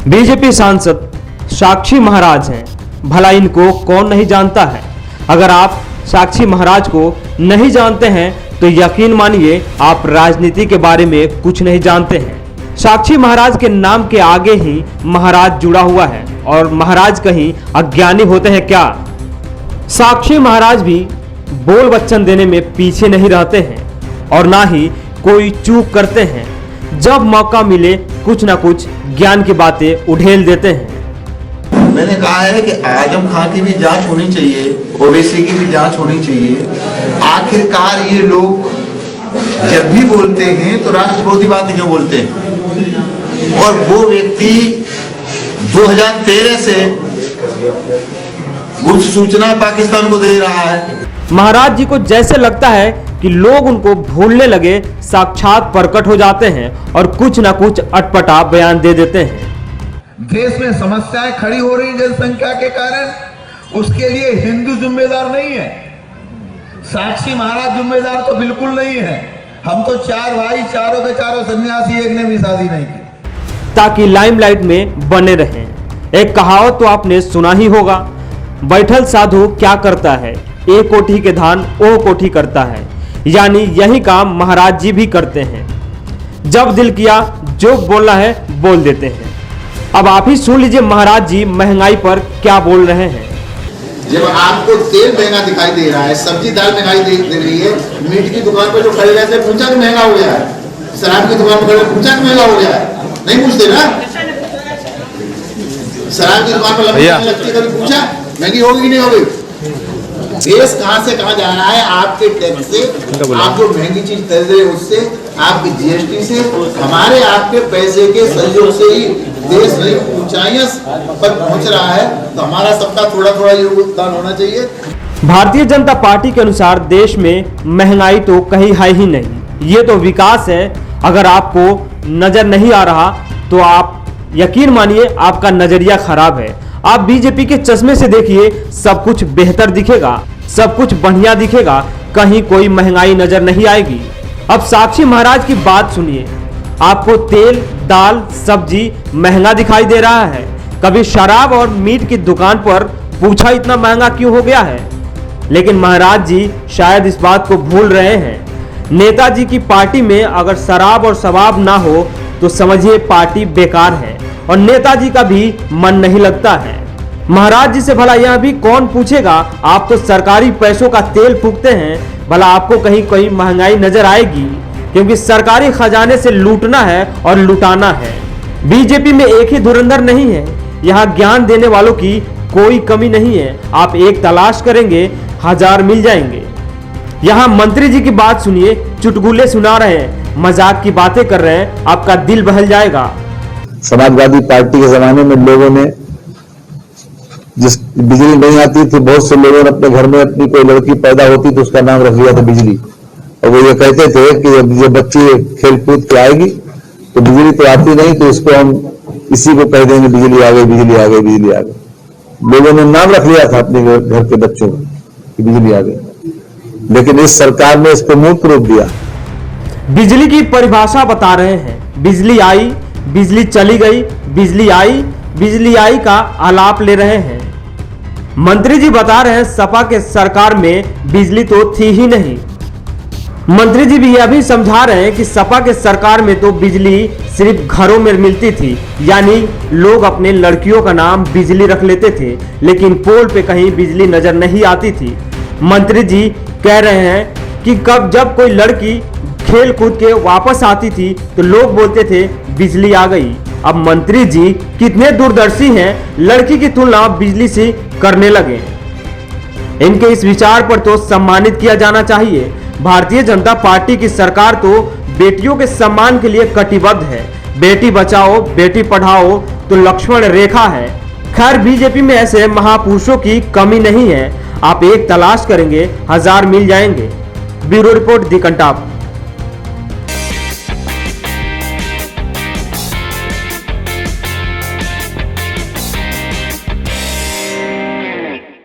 BJP सांसद साक्षी महाराज हैं, भला इनको कौन नहीं जानता है। अगर आप साक्षी महाराज को नहीं जानते हैं तो यकीन मानिए आप राजनीति के बारे में कुछ नहीं जानते हैं। साक्षी महाराज के नाम के आगे ही महाराज जुड़ा हुआ है और महाराज कहीं अज्ञानी होते हैं क्या? साक्षी महाराज भी बोल वचन देने में पीछे नहीं रहते हैं और ना ही कोई चूक करते हैं। जब मौका मिले कुछ ना कुछ ज्ञान की बातें उड़ेल देते हैं। मैंने कहा है कि आजम खान की भी जांच होनी चाहिए, ओवैसी की भी जांच होनी चाहिए। आखिरकार ये लोग जब भी बोलते हैं तो राष्ट्र विरोधी बातें क्यों बोलते हैं? और वो व्यक्ति 2013 से गुप्त सूचना पाकिस्तान को दे रहा है। महाराज जी को जैसे लगता है कि लोग उनको भूलने लगे, साक्षात प्रकट हो जाते हैं और कुछ ना कुछ अटपटा बयान दे देते हैं। देश में समस्याएं खड़ी हो रही जनसंख्या के कारण, उसके लिए हिंदू जिम्मेदार नहीं है, साक्षी महाराज जिम्मेदार तो बिल्कुल नहीं है। हम तो 4 भाई, चारों के चारों सन्यासी, एक ने भी शादी नहीं की, ताकि लाइमलाइट में बने रहें। एक कहावत तो आपने सुना ही होगा, बैठल साधु क्या करता है, एक कोठी के धान ओ कोठी करता है। यानी यही काम महाराज जी भी करते हैं। जब दिल किया जो बोलना है बोल देते हैं। अब आप ही सुन लीजिए महाराज जी महंगाई पर क्या बोल रहे हैं। जब आपको तेल महंगा दिखाई दे रहा है, सब्जी दाल महंगाई दे रही है, मीट की दुकान पर जो खड़े रहते हैं पूछा कि महंगा हो गया है, शराब की दुकान पर खड़े पूछा कि महंगा हो गया है, नहीं पूछते ना। शराब की दुकान पर लगती है, कभी पूछा महंगी होगी कि नहीं होगी? देश कहां से कहां जा रहा है? आपके टैक्स से, आप जो महंगी चीज खरीद रहे हैं उससे, आपकी जीएसटी से, हमारे आपके पैसे के सहयोग से ही देश नई ऊंचाइयों पर पहुंच रहा है। तो हमारा सबका थोड़ा थोड़ा योगदान होना चाहिए। भारतीय जनता पार्टी के अनुसार देश में महंगाई तो कहीं है ही नहीं, ये तो विकास है। अगर आपको नजर नहीं आ रहा तो आप यकीन मानिए आपका नजरिया खराब है। आप बीजेपी के चश्मे से देखिए, सब कुछ बेहतर दिखेगा, सब कुछ बढ़िया दिखेगा, कहीं कोई महंगाई नजर नहीं आएगी। अब साक्षी महाराज की बात सुनिए। आपको तेल, दाल, सब्जी महंगा दिखाई दे रहा है, कभी शराब और मीट की दुकान पर पूछा इतना महंगा क्यों हो गया है? लेकिन महाराज जी शायद इस बात को भूल रहे हैं। नेताजी की पार्टी में अगर शराब और शबाब ना हो तो समझिए पार्टी बेकार है और नेताजी का भी मन नहीं लगता है। महाराज जी से भला यह भी कौन पूछेगा? आप तो सरकारी पैसों का तेल फूकते हैं, भला आपको कहीं कोई महंगाई नजर आएगी? क्योंकि सरकारी खजाने से लूटना है और लुटाना है। बीजेपी में एक ही धुरंधर नहीं है, यहाँ ज्ञान देने वालों की कोई कमी नहीं है। आप एक तलाश करेंगे, 1000 मिल जाएंगे। यहाँ मंत्री जी की बात सुनिए, चुटकुले सुना रहे हैं, मजाक की बातें कर रहे हैं, आपका दिल बहल जाएगा। समाजवादी पार्टी के जमाने में लोगों ने, जिस बिजली नहीं आती थी, बहुत से लोगों ने अपने घर में अपनी कोई लड़की पैदा होती तो उसका नाम रख दिया था बिजली। और वो ये कहते थे कि जब बच्ची खेल कूद के आएगी तो बिजली तो आती नहीं, तो इसको हम इसी को कह देंगे बिजली आ गई, बिजली आ गई, बिजली आ गई। लोगों ने नाम रख लिया था अपने घर के बच्चों को कि बिजली आ गई। लेकिन इस सरकार ने इसको मूर्त रूप दिया। बिजली की परिभाषा बता रहे हैं, बिजली आई, बिजली चली गई, बिजली आई, बिजली आई का आलाप ले रहे हैं। मंत्री जी बता रहे हैं सपा के सरकार में बिजली तो थी ही नहीं। मंत्री जी भी यह भी समझा रहे हैं कि सपा के सरकार में तो बिजली सिर्फ घरों में मिलती थी, यानी लोग अपने लड़कियों का नाम बिजली रख लेते थे, लेकिन पोल पे कहीं बिजली नजर नहीं आती थी। मंत्री जी कह रहे हैं कि जब कोई लड़की खेल कूद के वापस आती थी तो लोग बोलते थे बिजली आ गई। अब मंत्री जी कितने दूरदर्शी हैं, लड़की की तुलना बिजली से करने लगे। इनके इस विचार पर तो सम्मानित किया जाना चाहिए। भारतीय जनता पार्टी की सरकार तो बेटियों के सम्मान के लिए कटिबद्ध है। बेटी बचाओ, बेटी पढ़ाओ तो लक्ष्मण रेखा है। खैर बीजेपी में ऐसे महापुरुषों की कमी नहीं है। आप एक तलाश करेंगे, 1000 मिल जाएंगे। ब्यूरो रिपोर्ट, दी कंटाप।